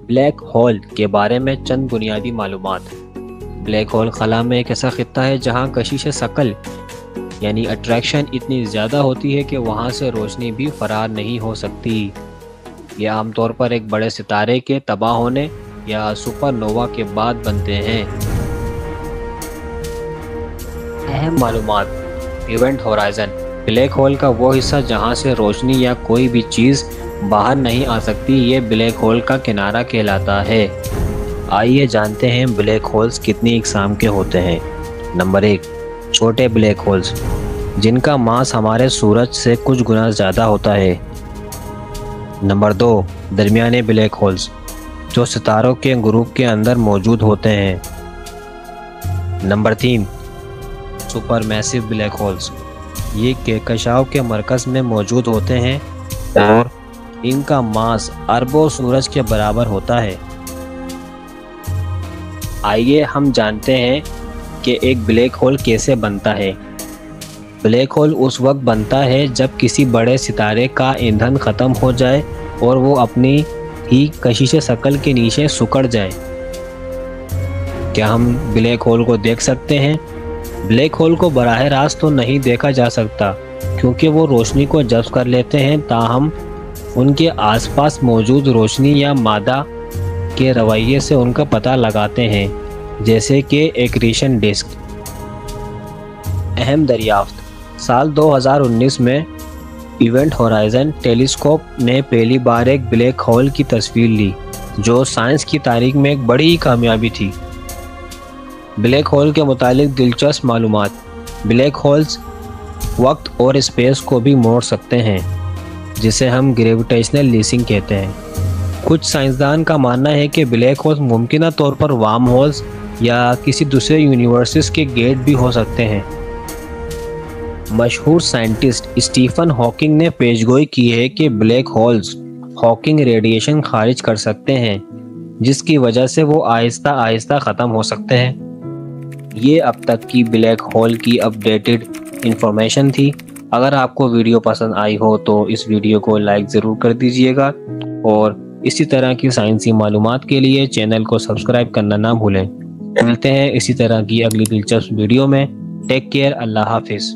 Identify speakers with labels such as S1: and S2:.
S1: Black hole के बारे में चंद बुनियादी मालूमात। ब्लैक होल खला में एक ऐसा खित्ता है जहां कशिश शकल यानी अट्रैक्शन इतनी ज़्यादा होती है कि वहां से रोशनी भी फरार नहीं हो सकती। यह आमतौर पर एक बड़े सितारे के तबाह होने या सुपरनोवा के बाद बनते हैं। अहम मालूमात। Event horizon. ब्लैक होल का वो हिस्सा जहां से रोशनी या कोई भी चीज़ बाहर नहीं आ सकती, ये ब्लैक होल का किनारा कहलाता है। आइए जानते हैं ब्लैक होल्स कितनी इकसाम के होते हैं। नंबर 1, छोटे ब्लैक होल्स, जिनका मास हमारे सूरज से कुछ गुना ज़्यादा होता है। नंबर 2, दरमियाने ब्लैक होल्स, जो सितारों के ग्रुप के अंदर मौजूद होते हैं। नंबर 3, सुपरमैसिव ब्लैक होल्स, ये कहकशाओं के मरकज़ में मौजूद होते हैं और इनका मास अरबों सूरज के बराबर होता है। आइए हम जानते हैं कि एक ब्लैक होल कैसे बनता है। ब्लैक होल उस वक्त बनता है जब किसी बड़े सितारे का ईंधन ख़त्म हो जाए और वो अपनी ही कशिश शकल के नीचे सिकुड़ जाए। क्या हम ब्लैक होल को देख सकते हैं? ब्लैक होल को बराह रास्त तो नहीं देखा जा सकता क्योंकि वो रोशनी को जज़्ब कर लेते हैं, ताहम उनके आसपास मौजूद रोशनी या मादा के रवैये से उनका पता लगाते हैं, जैसे कि एक्रीशन डिस्क। अहम दरियाफ्त। साल 2019 में इवेंट होराइजन टेलीस्कोप ने पहली बार एक ब्लैक होल की तस्वीर ली, जो साइंस की तारीख में एक बड़ी कामयाबी थी। ब्लैक होल के मुतालिक दिलचस्प मालूमात। ब्लैक होल्स वक्त और स्पेस को भी मोड़ सकते हैं, जिसे हम ग्रेविटेशनल लीसिंग कहते हैं। कुछ साइंसदान का मानना है कि ब्लैक होल्स मुमकिन तौर पर वार्म होल्स या किसी दूसरे यूनिवर्सेस के गेट भी हो सकते हैं। मशहूर साइंटिस्ट स्टीफन हॉकिंग ने पेशगोई की है कि ब्लैक होल्स हॉकिंग रेडिएशन खारिज कर सकते हैं, जिसकी वजह से वो आहिस्ता आहिस्ता ख़त्म हो सकते हैं। ये अब तक की ब्लैक होल की अपडेटेड इंफॉर्मेशन थी। अगर आपको वीडियो पसंद आई हो तो इस वीडियो को लाइक ज़रूर कर दीजिएगा और इसी तरह की साइंसी मालूमात के लिए चैनल को सब्सक्राइब करना ना भूलें। मिलते हैं इसी तरह की अगली दिलचस्प वीडियो में। Take care. अल्लाह हाफिज़।